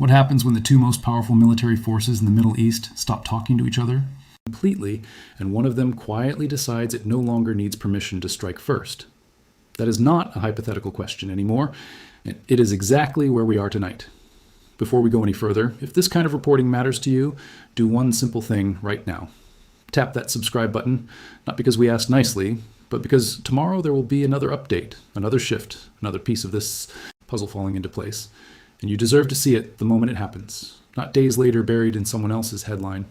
What happens when the two most powerful military forces in the Middle East stop talking to each other completely, and one of them quietly decides it no longer needs permission to strike first? That is not a hypothetical question anymore. It is exactly where we are tonight. Before we go any further, if this kind of reporting matters to you, do one simple thing right now. Tap that subscribe button, not because we asked nicely, but because tomorrow there will be another update, another shift, another piece of this puzzle falling into place. And you deserve to see it the moment it happens, not days later buried in someone else's headline.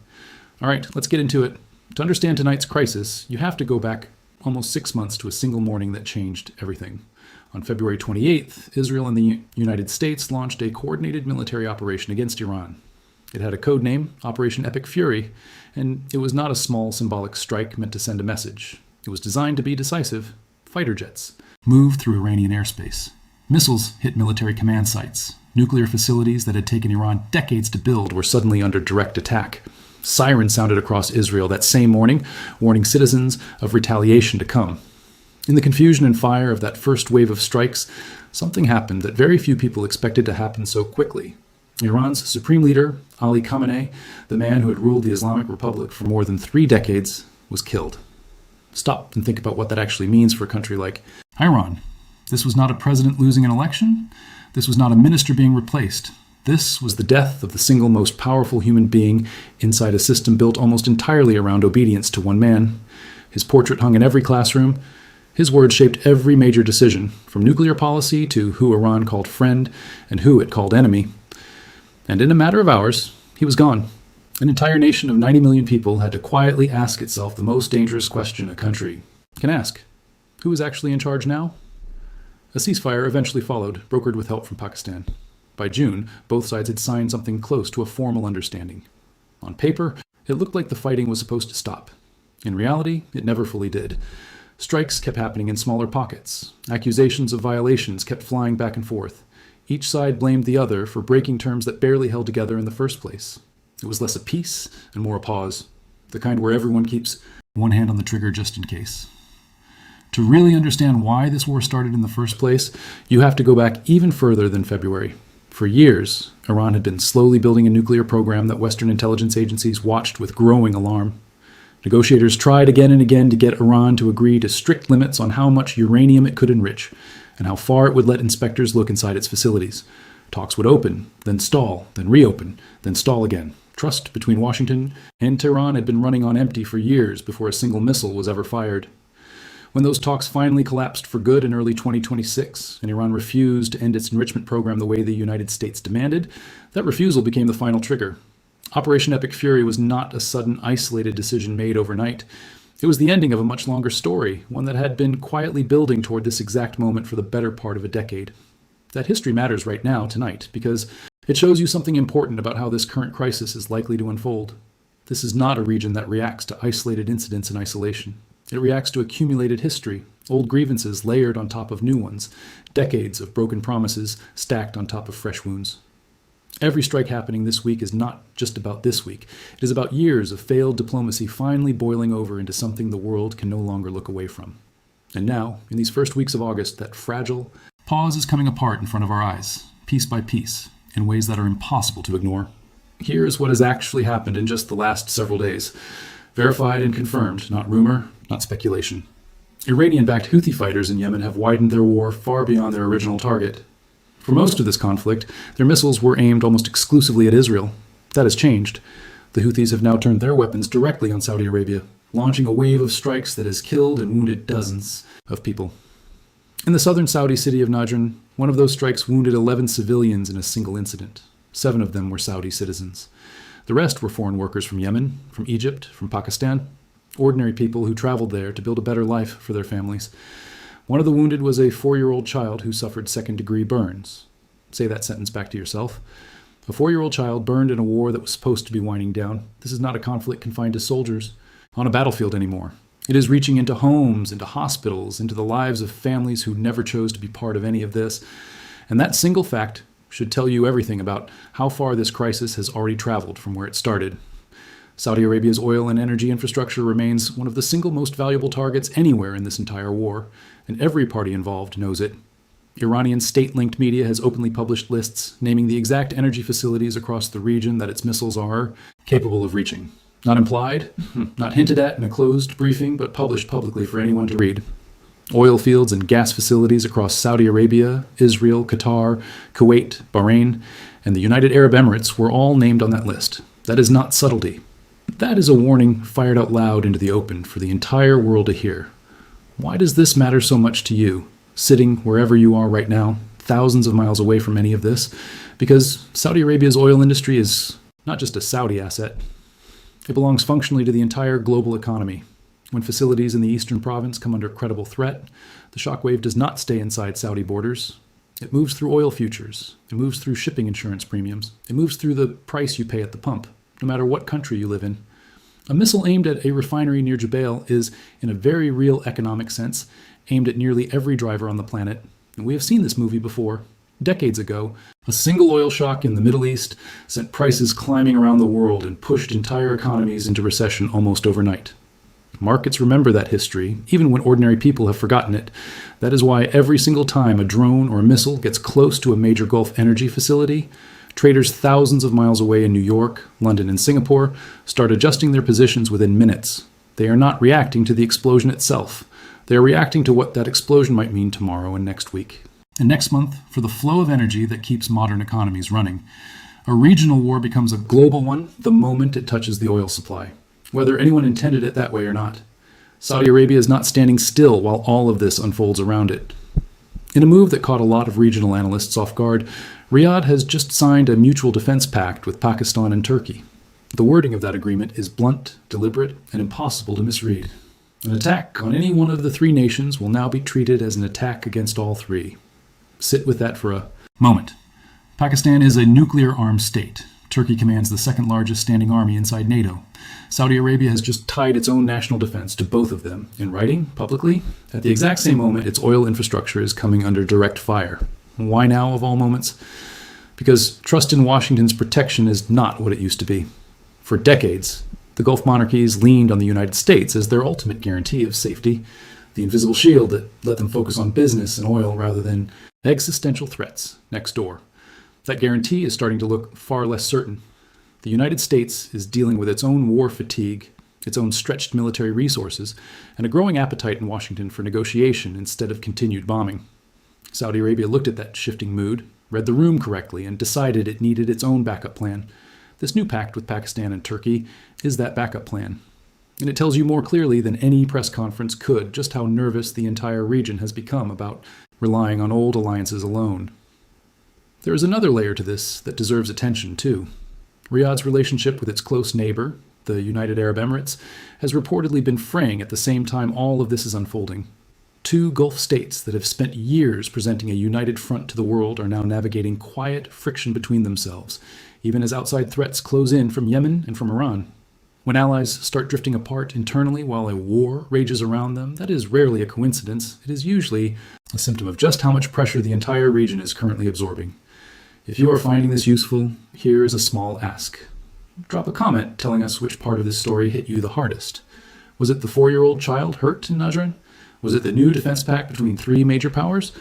All right, let's get into it. To understand tonight's crisis, you have to go back almost 6 months to a single morning that changed everything. On February 28th, Israel and the United States launched a coordinated military operation against Iran. It had a code name, Operation Epic Fury, and it was not a small symbolic strike meant to send a message. It was designed to be decisive. Fighter jets moved through Iranian airspace. Missiles hit military command sites. Nuclear facilities that had taken Iran decades to build were suddenly under direct attack. Sirens sounded across Israel that same morning, warning citizens of retaliation to come. In the confusion and fire of that first wave of strikes, something happened that very few people expected to happen so quickly. Iran's supreme leader, Ali Khamenei, the man who had ruled the Islamic Republic for more than 3 decades, was killed. Stop and think about what that actually means for a country like Iran. This was not a president losing an election. This was not a minister being replaced. This was the death of the single most powerful human being inside a system built almost entirely around obedience to one man. His portrait hung in every classroom. His words shaped every major decision, from nuclear policy to who Iran called friend and who it called enemy. And in a matter of hours, he was gone. An entire nation of 90 million people had to quietly ask itself the most dangerous question a country can ask. Who is actually in charge now? A ceasefire eventually followed, brokered with help from Pakistan. By June, both sides had signed something close to a formal understanding. On paper, it looked like the fighting was supposed to stop. In reality, it never fully did. Strikes kept happening in smaller pockets. Accusations of violations kept flying back and forth. Each side blamed the other for breaking terms that barely held together in the first place. It was less a peace and more a pause, the kind where everyone keeps one hand on the trigger just in case. To really understand why this war started in the first place, you have to go back even further than February. For years, Iran had been slowly building a nuclear program that Western intelligence agencies watched with growing alarm. Negotiators tried again and again to get Iran to agree to strict limits on how much uranium it could enrich and how far it would let inspectors look inside its facilities. Talks would open, then stall, then reopen, then stall again. Trust between Washington and Tehran had been running on empty for years before a single missile was ever fired. When those talks finally collapsed for good in early 2026, and Iran refused to end its enrichment program the way the United States demanded, that refusal became the final trigger. Operation Epic Fury was not a sudden, isolated decision made overnight. It was the ending of a much longer story, one that had been quietly building toward this exact moment for the better part of a decade. That history matters right now, tonight, because it shows you something important about how this current crisis is likely to unfold. This is not a region that reacts to isolated incidents in isolation. It reacts to accumulated history, old grievances layered on top of new ones, decades of broken promises stacked on top of fresh wounds. Every strike happening this week is not just about this week. It is about years of failed diplomacy finally boiling over into something the world can no longer look away from. And now, in these first weeks of August, that fragile pause is coming apart in front of our eyes, piece by piece, in ways that are impossible to ignore. Here is what has actually happened in just the last several days. Verified and confirmed, not rumor, not speculation. Iranian-backed Houthi fighters in Yemen have widened their war far beyond their original target. For most of this conflict, their missiles were aimed almost exclusively at Israel. That has changed. The Houthis have now turned their weapons directly on Saudi Arabia, launching a wave of strikes that has killed and wounded dozens of people. In the southern Saudi city of Najran, one of those strikes wounded 11 civilians in a single incident. 7 of them were Saudi citizens. The rest were foreign workers from Yemen, from Egypt, from Pakistan, ordinary people who traveled there to build a better life for their families. One of the wounded was a 4-year-old child who suffered second-degree burns. Say that sentence back to yourself. A 4-year-old child burned in a war that was supposed to be winding down. This is not a conflict confined to soldiers on a battlefield anymore. It is reaching into homes, into hospitals, into the lives of families who never chose to be part of any of this. And that single fact should tell you everything about how far this crisis has already traveled from where it started. Saudi Arabia's oil and energy infrastructure remains one of the single most valuable targets anywhere in this entire war, and every party involved knows it. Iranian state-linked media has openly published lists naming the exact energy facilities across the region that its missiles are capable of reaching. Not implied, not hinted at in a closed briefing, but published publicly for anyone to read. Oil fields and gas facilities across Saudi Arabia, Israel, Qatar, Kuwait, Bahrain, and the United Arab Emirates were all named on that list. That is not subtlety. That is a warning fired out loud into the open for the entire world to hear. Why does this matter so much to you, sitting wherever you are right now, thousands of miles away from any of this? Because Saudi Arabia's oil industry is not just a Saudi asset. It belongs functionally to the entire global economy. When facilities in the eastern province come under credible threat, the shockwave does not stay inside Saudi borders. It moves through oil futures. It moves through shipping insurance premiums. It moves through the price you pay at the pump, no matter what country you live in. A missile aimed at a refinery near Jubail is, in a very real economic sense, aimed at nearly every driver on the planet. And we have seen this movie before. Decades ago, a single oil shock in the Middle East sent prices climbing around the world and pushed entire economies into recession almost overnight. Markets remember that history, even when ordinary people have forgotten it. That is why every single time a drone or a missile gets close to a major Gulf energy facility, traders thousands of miles away in New York, London, and Singapore start adjusting their positions within minutes. They are not reacting to the explosion itself. They are reacting to what that explosion might mean tomorrow and next week. And next month, for the flow of energy that keeps modern economies running, a regional war becomes a global one the moment it touches the oil supply, whether anyone intended it that way or not. Saudi Arabia is not standing still while all of this unfolds around it. In a move that caught a lot of regional analysts off guard, Riyadh has just signed a mutual defense pact with Pakistan and Turkey. The wording of that agreement is blunt, deliberate, and impossible to misread. An attack on any one of the three nations will now be treated as an attack against all three. Sit with that for a moment. Pakistan is a nuclear-armed state. Turkey commands the second largest standing army inside NATO. Saudi Arabia has just tied its own national defense to both of them, in writing, publicly, at the exact same moment its oil infrastructure is coming under direct fire. Why now, of all moments? Because trust in Washington's protection is not what it used to be. For decades, the Gulf monarchies leaned on the United States as their ultimate guarantee of safety, the invisible shield that let them focus on business and oil rather than existential threats next door. That guarantee is starting to look far less certain. The United States is dealing with its own war fatigue, its own stretched military resources, and a growing appetite in Washington for negotiation instead of continued bombing. Saudi Arabia looked at that shifting mood, read the room correctly, and decided it needed its own backup plan. This new pact with Pakistan and Turkey is that backup plan. And it tells you more clearly than any press conference could just how nervous the entire region has become about relying on old alliances alone. There is another layer to this that deserves attention, too. Riyadh's relationship with its close neighbor, the United Arab Emirates, has reportedly been fraying at the same time all of this is unfolding. Two Gulf states that have spent years presenting a united front to the world are now navigating quiet friction between themselves, even as outside threats close in from Yemen and from Iran. When allies start drifting apart internally while a war rages around them, that is rarely a coincidence. It is usually a symptom of just how much pressure the entire region is currently absorbing. If you are finding this useful, here is a small ask. Drop a comment telling us which part of this story hit you the hardest. Was it the 4-year-old child hurt in Najran? Was it the new defense pact between three major powers?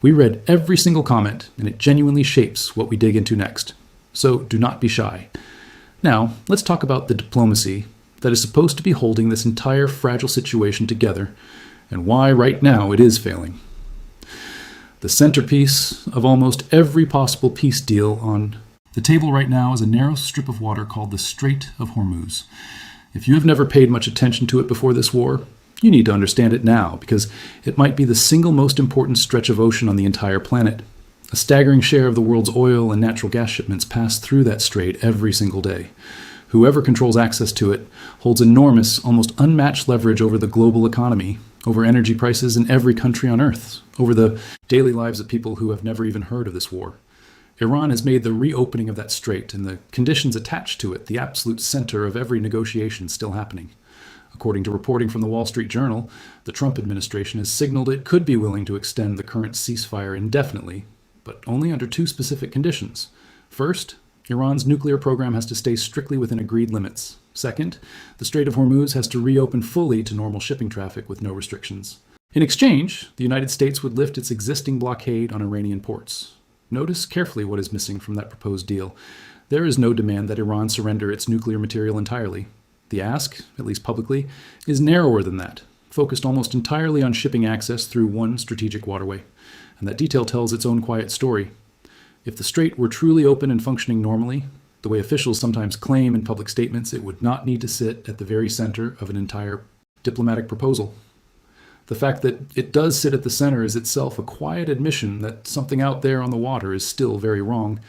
We read every single comment, and it genuinely shapes what we dig into next. So do not be shy. Now, let's talk about the diplomacy that is supposed to be holding this entire fragile situation together, and why right now it is failing. The centerpiece of almost every possible peace deal on the table right now is a narrow strip of water called the Strait of Hormuz. If you have never paid much attention to it before this war, you need to understand it now, because it might be the single most important stretch of ocean on the entire planet. A staggering share of the world's oil and natural gas shipments pass through that strait every single day. Whoever controls access to it holds enormous, almost unmatched leverage over the global economy, over energy prices in every country on Earth, over the daily lives of people who have never even heard of this war. Iran has made the reopening of that strait and the conditions attached to it the absolute center of every negotiation still happening. According to reporting from the Wall Street Journal, the Trump administration has signaled it could be willing to extend the current ceasefire indefinitely, but only under two specific conditions. First, Iran's nuclear program has to stay strictly within agreed limits. Second, the Strait of Hormuz has to reopen fully to normal shipping traffic with no restrictions. In exchange, the United States would lift its existing blockade on Iranian ports. Notice carefully what is missing from that proposed deal. There is no demand that Iran surrender its nuclear material entirely. The ask, at least publicly, is narrower than that, focused almost entirely on shipping access through one strategic waterway. And that detail tells its own quiet story. If the strait were truly open and functioning normally, the way officials sometimes claim in public statements, it would not need to sit at the very center of an entire diplomatic proposal. The fact that it does sit at the center is itself a quiet admission that something out there on the water is still very wrong.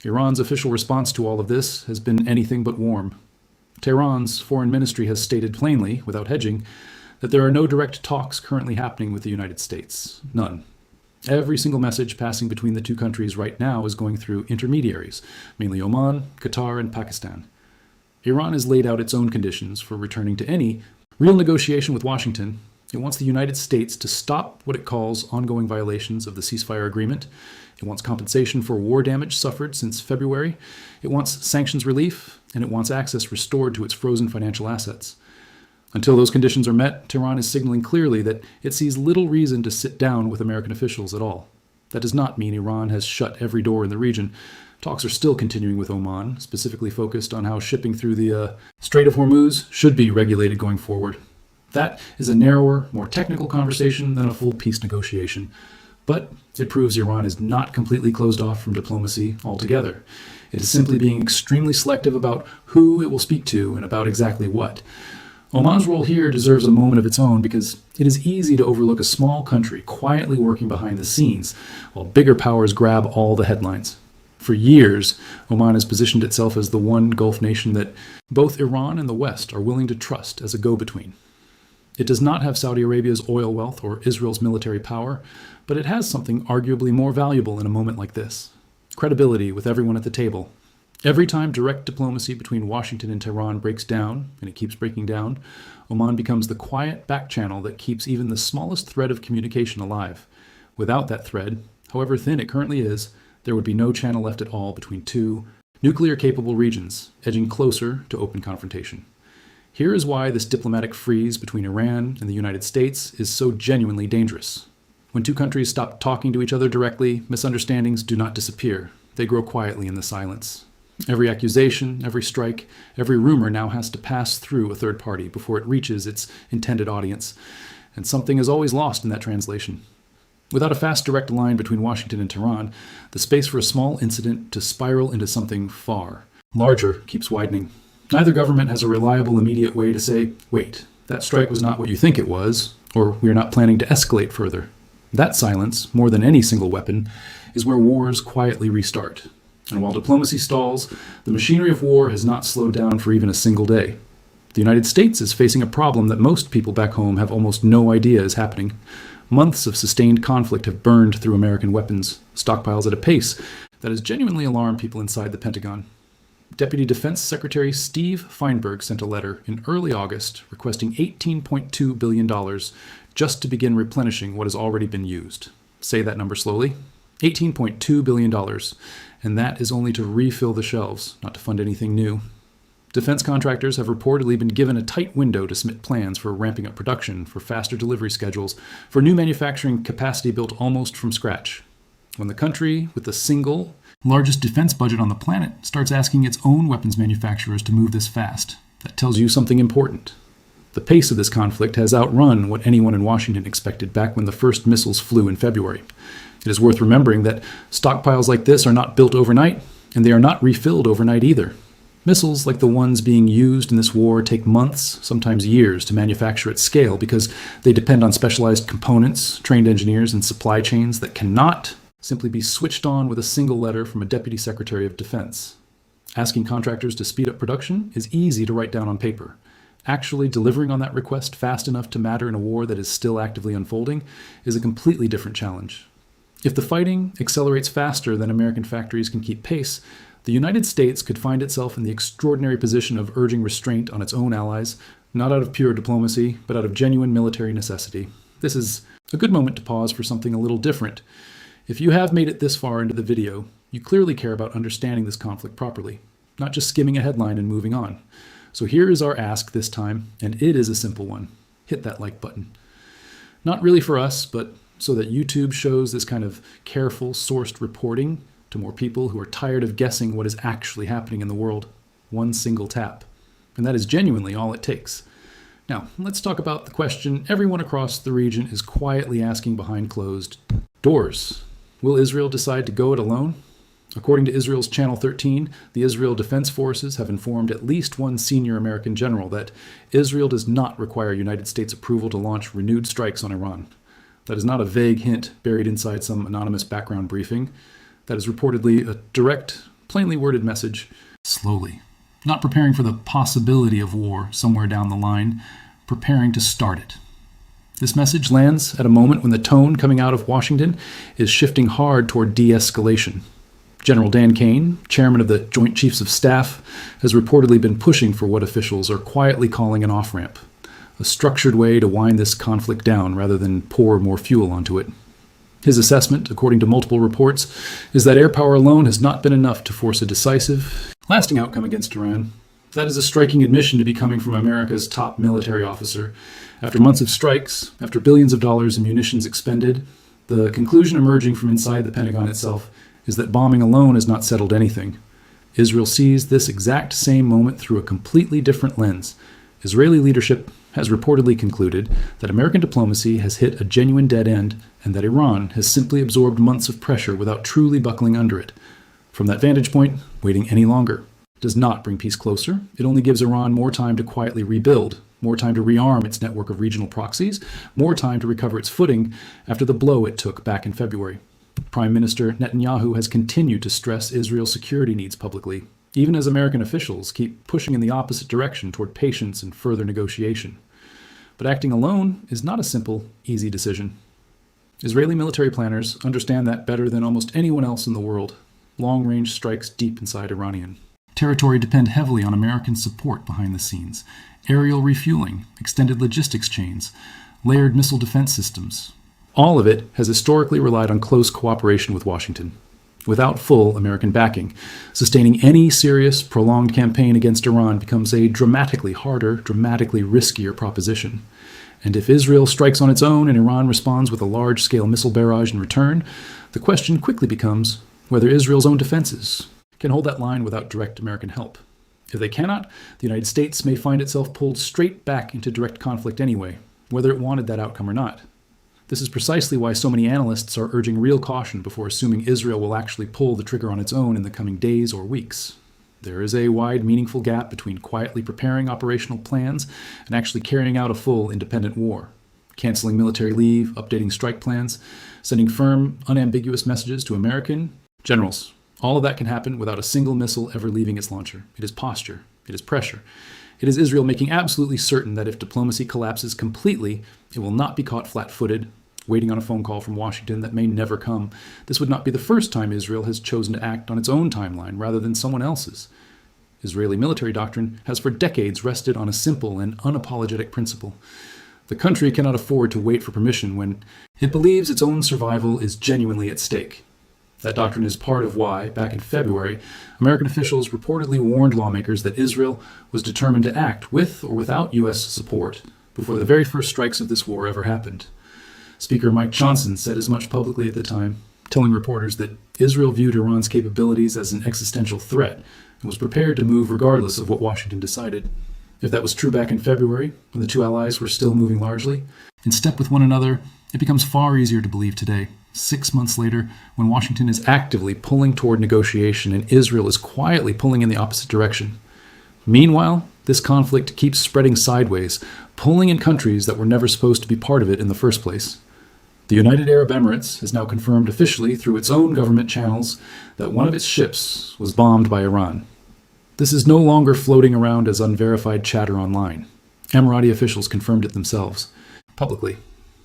Iran's official response to all of this has been anything but warm. Tehran's foreign ministry has stated plainly, without hedging, that there are no direct talks currently happening with the United States. None. Every single message passing between the two countries right now is going through intermediaries, mainly Oman, Qatar, and Pakistan. Iran has laid out its own conditions for returning to any real negotiation with Washington. It wants the United States to stop what it calls ongoing violations of the ceasefire agreement. It wants compensation for war damage suffered since February. It wants sanctions relief, and it wants access restored to its frozen financial assets. Until those conditions are met, Tehran is signaling clearly that it sees little reason to sit down with American officials at all. That does not mean Iran has shut every door in the region. Talks are still continuing with Oman, specifically focused on how shipping through the Strait of Hormuz should be regulated going forward. That is a narrower, more technical conversation than a full peace negotiation. But it proves Iran is not completely closed off from diplomacy altogether. It is simply being extremely selective about who it will speak to and about exactly what. Oman's role here deserves a moment of its own because it is easy to overlook a small country quietly working behind the scenes while bigger powers grab all the headlines. For years, Oman has positioned itself as the one Gulf nation that both Iran and the West are willing to trust as a go-between. It does not have Saudi Arabia's oil wealth or Israel's military power, but it has something arguably more valuable in a moment like this: credibility with everyone at the table. Every time direct diplomacy between Washington and Tehran breaks down, and it keeps breaking down, Oman becomes the quiet back channel that keeps even the smallest thread of communication alive. Without that thread, however thin it currently is, there would be no channel left at all between two nuclear-capable regions, edging closer to open confrontation. Here is why this diplomatic freeze between Iran and the United States is so genuinely dangerous. When two countries stop talking to each other directly, misunderstandings do not disappear. They grow quietly in the silence. Every accusation, every strike, every rumor now has to pass through a third party before it reaches its intended audience, and something is always lost in that translation. Without a fast direct line between Washington and Tehran, the space for a small incident to spiral into something far larger keeps widening. Neither government has a reliable, immediate way to say, wait, that strike was not what you think it was, or we are not planning to escalate further. That silence, more than any single weapon, is where wars quietly restart. And while diplomacy stalls, the machinery of war has not slowed down for even a single day. The United States is facing a problem that most people back home have almost no idea is happening. Months of sustained conflict have burned through American weapons stockpiles at a pace that has genuinely alarmed people inside the Pentagon. Deputy Defense Secretary Steve Feinberg sent a letter in early August requesting $18.2 billion just to begin replenishing what has already been used. Say that number slowly. $18.2 billion. And that is only to refill the shelves, not to fund anything new. Defense contractors have reportedly been given a tight window to submit plans for ramping up production, for faster delivery schedules, for new manufacturing capacity built almost from scratch. When the country with the single largest defense budget on the planet starts asking its own weapons manufacturers to move this fast, that tells you something important. The pace of this conflict has outrun what anyone in Washington expected back when the first missiles flew in February. It is worth remembering that stockpiles like this are not built overnight, and they are not refilled overnight either. Missiles like the ones being used in this war take months, sometimes years, to manufacture at scale because they depend on specialized components, trained engineers, and supply chains that cannot simply be switched on with a single letter from a Deputy Secretary of Defense. Asking contractors to speed up production is easy to write down on paper. Actually delivering on that request fast enough to matter in a war that is still actively unfolding is a completely different challenge. If the fighting accelerates faster than American factories can keep pace, the United States could find itself in the extraordinary position of urging restraint on its own allies, not out of pure diplomacy, but out of genuine military necessity. This is a good moment to pause for something a little different. If you have made it this far into the video, you clearly care about understanding this conflict properly, not just skimming a headline and moving on. So here is our ask this time, and it is a simple one. Hit that like button. Not really for us, but so that YouTube shows this kind of careful, sourced reporting to more people who are tired of guessing what is actually happening in the world. One single tap. And that is genuinely all it takes. Now, let's talk about the question everyone across the region is quietly asking behind closed doors. Will Israel decide to go it alone? According to Israel's Channel 13, the Israel Defense Forces have informed at least one senior American general that Israel does not require United States approval to launch renewed strikes on Iran. That is not a vague hint buried inside some anonymous background briefing. That is reportedly a direct, plainly worded message. Slowly. Not preparing for the possibility of war somewhere down the line, preparing to start it. This message lands at a moment when the tone coming out of Washington is shifting hard toward de-escalation. General Dan Kane, chairman of the Joint Chiefs of Staff, has reportedly been pushing for what officials are quietly calling an off-ramp, a structured way to wind this conflict down rather than pour more fuel onto it. His assessment, according to multiple reports, is that air power alone has not been enough to force a decisive, lasting outcome against Iran. That is a striking admission to be coming from America's top military officer. After months of strikes, after billions of dollars in munitions expended, the conclusion emerging from inside the Pentagon itself is that bombing alone has not settled anything. Israel sees this exact same moment through a completely different lens. Israeli leadership has reportedly concluded that American diplomacy has hit a genuine dead end and that Iran has simply absorbed months of pressure without truly buckling under it. From that vantage point, waiting any longer does not bring peace closer. It only gives Iran more time to quietly rebuild, more time to rearm its network of regional proxies, more time to recover its footing after the blow it took back in February. Prime Minister Netanyahu has continued to stress Israel's security needs publicly, even as American officials keep pushing in the opposite direction toward patience and further negotiation. But acting alone is not a simple, easy decision. Israeli military planners understand that better than almost anyone else in the world. Long-range strikes deep inside Iranian territory depend heavily on American support behind the scenes. Aerial refueling, extended logistics chains, layered missile defense systems. All of it has historically relied on close cooperation with Washington. Without full American backing, sustaining any serious, prolonged campaign against Iran becomes a dramatically harder, dramatically riskier proposition. And if Israel strikes on its own and Iran responds with a large-scale missile barrage in return, the question quickly becomes whether Israel's own defenses can hold that line without direct American help. If they cannot, the United States may find itself pulled straight back into direct conflict anyway, whether it wanted that outcome or not. This is precisely why so many analysts are urging real caution before assuming Israel will actually pull the trigger on its own in the coming days or weeks. There is a wide, meaningful gap between quietly preparing operational plans and actually carrying out a full independent war. Canceling military leave, updating strike plans, sending firm, unambiguous messages to American generals. All of that can happen without a single missile ever leaving its launcher. It is posture. It is pressure. It is Israel making absolutely certain that if diplomacy collapses completely, it will not be caught flat-footed, waiting on a phone call from Washington that may never come. This would not be the first time Israel has chosen to act on its own timeline rather than someone else's. Israeli military doctrine has for decades rested on a simple and unapologetic principle. The country cannot afford to wait for permission when it believes its own survival is genuinely at stake. That doctrine is part of why, back in February, American officials reportedly warned lawmakers that Israel was determined to act with or without U.S. support before the very first strikes of this war ever happened. Speaker Mike Johnson said as much publicly at the time, telling reporters that Israel viewed Iran's capabilities as an existential threat and was prepared to move regardless of what Washington decided. If that was true back in February, when the two allies were still moving largely in step with one another, it becomes far easier to believe today. 6 months later, when Washington is actively pulling toward negotiation and Israel is quietly pulling in the opposite direction. Meanwhile, this conflict keeps spreading sideways, pulling in countries that were never supposed to be part of it in the first place. The United Arab Emirates has now confirmed officially through its own government channels that one of its ships was bombed by Iran. This is no longer floating around as unverified chatter online. Emirati officials confirmed it themselves, publicly.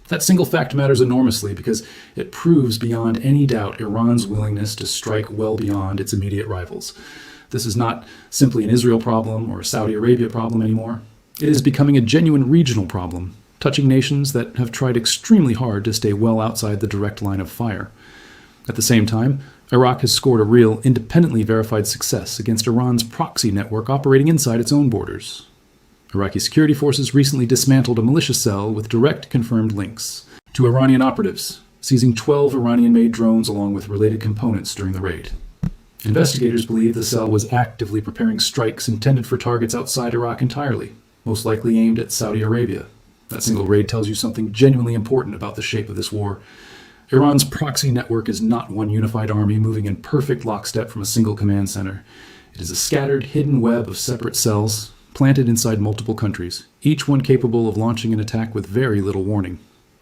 That single fact matters enormously because it proves beyond any doubt Iran's willingness to strike well beyond its immediate rivals. This is not simply an Israel problem or a Saudi Arabia problem anymore. It is becoming a genuine regional problem, touching nations that have tried extremely hard to stay well outside the direct line of fire. At the same time, Iraq has scored a real, independently verified success against Iran's proxy network operating inside its own borders. Iraqi security forces recently dismantled a militia cell with direct confirmed links. to Iranian operatives, seizing 12 Iranian-made drones along with related components during the raid. Investigators believe the cell was actively preparing strikes intended for targets outside Iraq entirely, most likely aimed at Saudi Arabia. That single raid tells you something genuinely important about the shape of this war. Iran's proxy network is not one unified army moving in perfect lockstep from a single command center. It is a scattered, hidden web of separate cells planted inside multiple countries, each one capable of launching an attack with very little warning.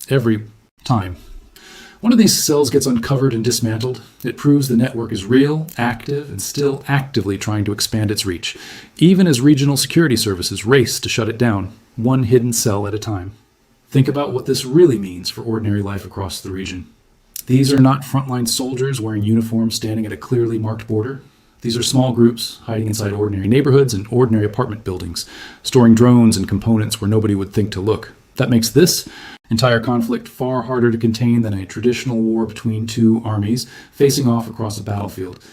Every time one of these cells gets uncovered and dismantled, it proves the network is real, active, and still actively trying to expand its reach, even as regional security services race to shut it down, one hidden cell at a time. Think about what this really means for ordinary life across the region. These are not frontline soldiers wearing uniforms standing at a clearly marked border. These are small groups hiding inside ordinary neighborhoods and ordinary apartment buildings, storing drones and components where nobody would think to look. That makes this entire conflict far harder to contain than a traditional war between two armies facing off across a battlefield.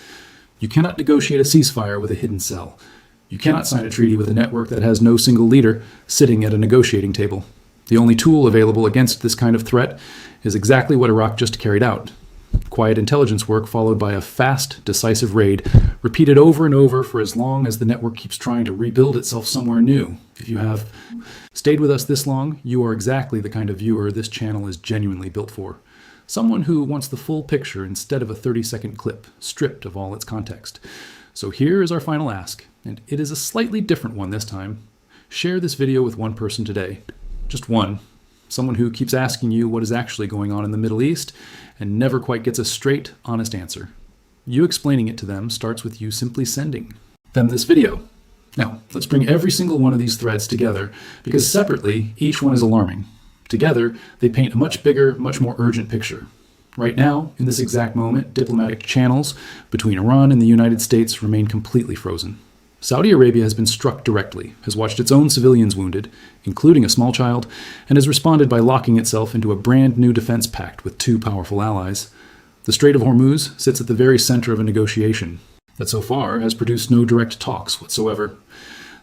You cannot negotiate a ceasefire with a hidden cell. You cannot sign a treaty with a network that has no single leader sitting at a negotiating table. The only tool available against this kind of threat is exactly what Iraq just carried out. Quiet intelligence work followed by a fast, decisive raid, repeated over and over for as long as the network keeps trying to rebuild itself somewhere new. If you have stayed with us this long, you are exactly the kind of viewer this channel is genuinely built for. Someone who wants the full picture instead of a 30-second clip, stripped of all its context. So here is our final ask, and it is a slightly different one this time. Share this video with one person today. Just one. Someone who keeps asking you what is actually going on in the Middle East and never quite gets a straight, honest answer. You explaining it to them starts with you simply sending them this video. Now, let's bring every single one of these threads together, because separately, each one is alarming. Together, they paint a much bigger, much more urgent picture. Right now, in this exact moment, diplomatic channels between Iran and the United States remain completely frozen. Saudi Arabia has been struck directly, has watched its own civilians wounded, including a small child, and has responded by locking itself into a brand new defense pact with two powerful allies. The Strait of Hormuz sits at the very center of a negotiation that so far has produced no direct talks whatsoever.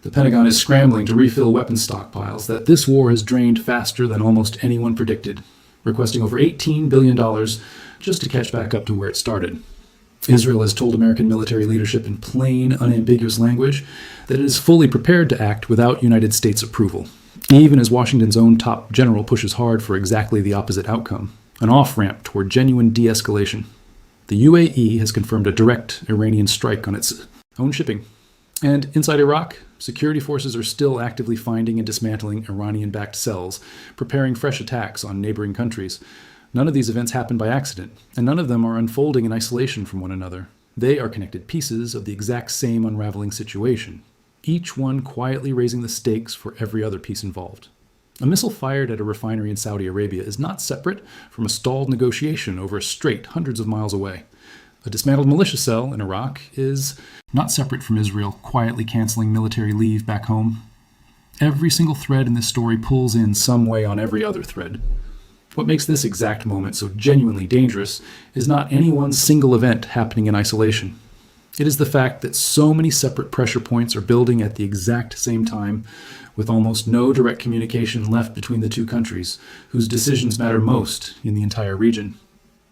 The Pentagon is scrambling to refill weapons stockpiles that this war has drained faster than almost anyone predicted, requesting over $18 billion just to catch back up to where it started. Israel has told American military leadership in plain, unambiguous language that it is fully prepared to act without United States approval, even as Washington's own top general pushes hard for exactly the opposite outcome, an off-ramp toward genuine de-escalation. The UAE has confirmed a direct Iranian strike on its own shipping. And inside Iraq, security forces are still actively finding and dismantling Iranian-backed cells, preparing fresh attacks on neighboring countries. None of these events happen by accident, and none of them are unfolding in isolation from one another. They are connected pieces of the exact same unraveling situation, each one quietly raising the stakes for every other piece involved. A missile fired at a refinery in Saudi Arabia is not separate from a stalled negotiation over a strait hundreds of miles away. A dismantled militia cell in Iraq is not separate from Israel quietly canceling military leave back home. Every single thread in this story pulls in some way on every other thread. What makes this exact moment so genuinely dangerous is not any one single event happening in isolation. It is the fact that so many separate pressure points are building at the exact same time, with almost no direct communication left between the two countries, whose decisions matter most in the entire region.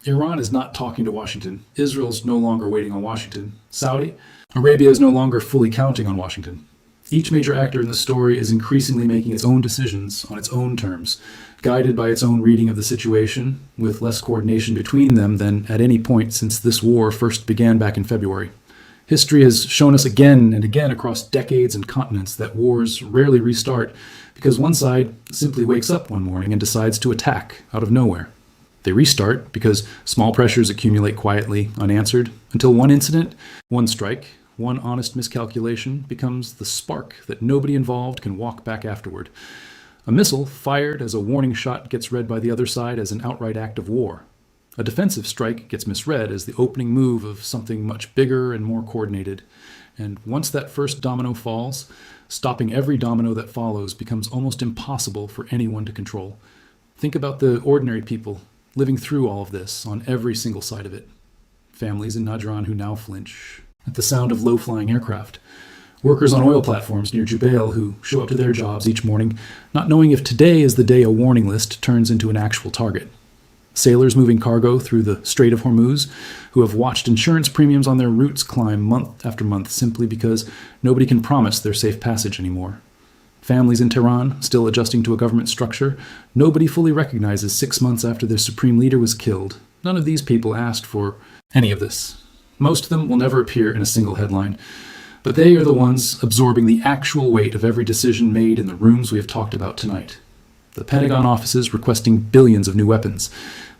Iran is not talking to Washington. Israel is no longer waiting on Washington. Saudi Arabia is no longer fully counting on Washington. Each major actor in the story is increasingly making its own decisions on its own terms, guided by its own reading of the situation, with less coordination between them than at any point since this war first began back in February. History has shown us again and again across decades and continents that wars rarely restart because one side simply wakes up one morning and decides to attack out of nowhere. They restart because small pressures accumulate quietly, unanswered, until one incident, one strike, one honest miscalculation becomes the spark that nobody involved can walk back afterward. A missile fired as a warning shot gets read by the other side as an outright act of war. A defensive strike gets misread as the opening move of something much bigger and more coordinated. And once that first domino falls, stopping every domino that follows becomes almost impossible for anyone to control. Think about the ordinary people living through all of this on every single side of it. Families in Najran who now flinch at the sound of low-flying aircraft. Workers on oil platforms near Jubail who show up to their jobs each morning, not knowing if today is the day a warning list turns into an actual target. Sailors moving cargo through the Strait of Hormuz who have watched insurance premiums on their routes climb month after month simply because nobody can promise their safe passage anymore. Families in Tehran still adjusting to a government structure nobody fully recognizes 6 months after their supreme leader was killed. None of these people asked for any of this. Most of them will never appear in a single headline, but they are the ones absorbing the actual weight of every decision made in the rooms we have talked about tonight. The Pentagon offices requesting billions of new weapons,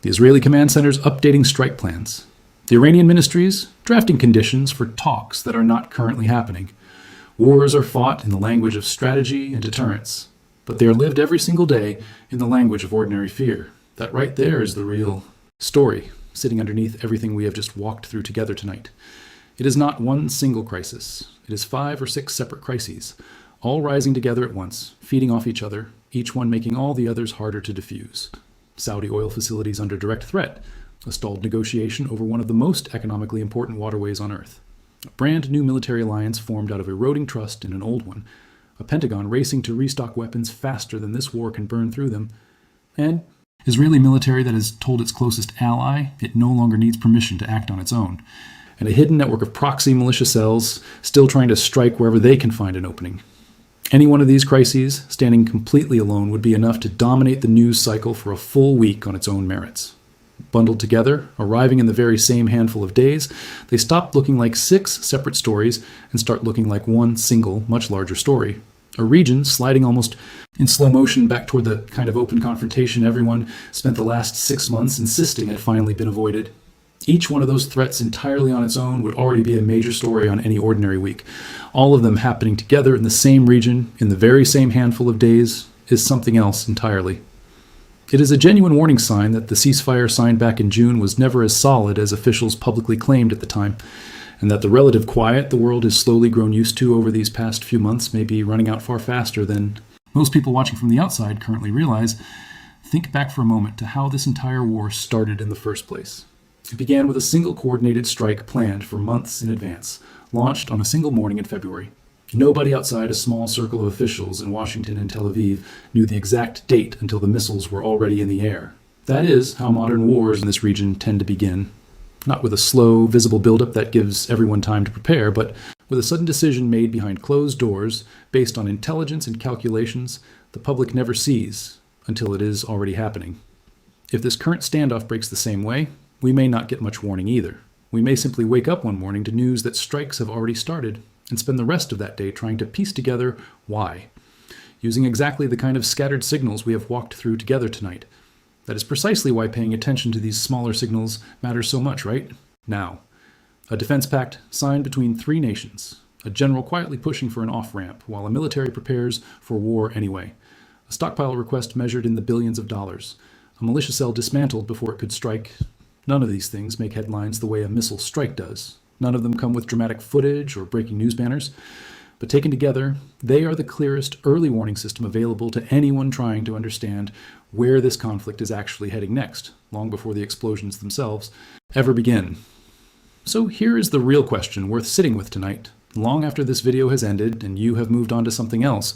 the Israeli command centers updating strike plans, the Iranian ministries drafting conditions for talks that are not currently happening. Wars are fought in the language of strategy and deterrence, but they are lived every single day in the language of ordinary fear. That right there is the real story sitting underneath everything we have just walked through together tonight. It is not one single crisis. It is 5 or 6 separate crises, all rising together at once, feeding off each other, each one making all the others harder to diffuse. Saudi oil facilities under direct threat, a stalled negotiation over one of the most economically important waterways on Earth, a brand new military alliance formed out of eroding trust in an old one, a Pentagon racing to restock weapons faster than this war can burn through them, and Israeli military that has told its closest ally it no longer needs permission to act on its own, and a hidden network of proxy militia cells still trying to strike wherever they can find an opening. Any one of these crises, standing completely alone, would be enough to dominate the news cycle for a full week on its own merits. Bundled together, arriving in the very same handful of days, they stop looking like 6 separate stories and start looking like one single, much larger story. A region sliding almost in slow motion back toward the kind of open confrontation everyone spent the last 6 months insisting had finally been avoided. Each one of those threats entirely on its own would already be a major story on any ordinary week. All of them happening together in the same region, in the very same handful of days, is something else entirely. It is a genuine warning sign that the ceasefire signed back in June was never as solid as officials publicly claimed at the time, and that the relative quiet the world has slowly grown used to over these past few months may be running out far faster than most people watching from the outside currently realize. Think back for a moment to how this entire war started in the first place. It began with a single coordinated strike planned for months in advance, launched on a single morning in February. Nobody outside a small circle of officials in Washington and Tel Aviv knew the exact date until the missiles were already in the air. That is how modern wars in this region tend to begin. Not with a slow, visible buildup that gives everyone time to prepare, but with a sudden decision made behind closed doors, based on intelligence and calculations the public never sees until it is already happening. If this current standoff breaks the same way, we may not get much warning either. We may simply wake up one morning to news that strikes have already started, and spend the rest of that day trying to piece together why, using exactly the kind of scattered signals we have walked through together tonight. That is precisely why paying attention to these smaller signals matters so much, right? Now, a defense pact signed between 3 nations, a general quietly pushing for an off-ramp while a military prepares for war anyway, a stockpile request measured in the billions of dollars, a militia cell dismantled before it could strike. None of these things make headlines the way a missile strike does. None of them come with dramatic footage or breaking news banners, but taken together, they are the clearest early warning system available to anyone trying to understand where this conflict is actually heading next, long before the explosions themselves ever begin. So here is the real question worth sitting with tonight, long after this video has ended and you have moved on to something else.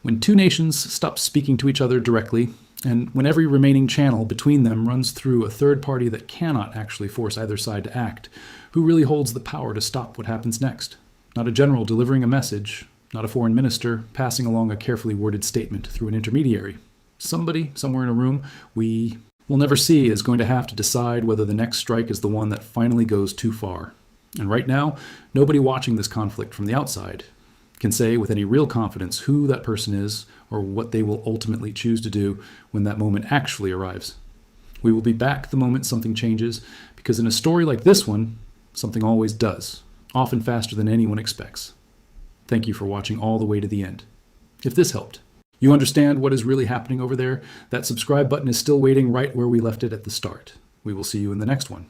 When 2 nations stop speaking to each other directly, and when every remaining channel between them runs through a third party that cannot actually force either side to act, who really holds the power to stop what happens next? Not a general delivering a message, not a foreign minister passing along a carefully worded statement through an intermediary. Somebody, somewhere in a room, we will never see is going to have to decide whether the next strike is the one that finally goes too far. And right now, nobody watching this conflict from the outside can say with any real confidence who that person is or what they will ultimately choose to do when that moment actually arrives. We will be back the moment something changes, because in a story like this one, something always does, often faster than anyone expects. Thank you for watching all the way to the end. If this helped, you understand what is really happening over there, that subscribe button is still waiting right where we left it at the start. We will see you in the next one.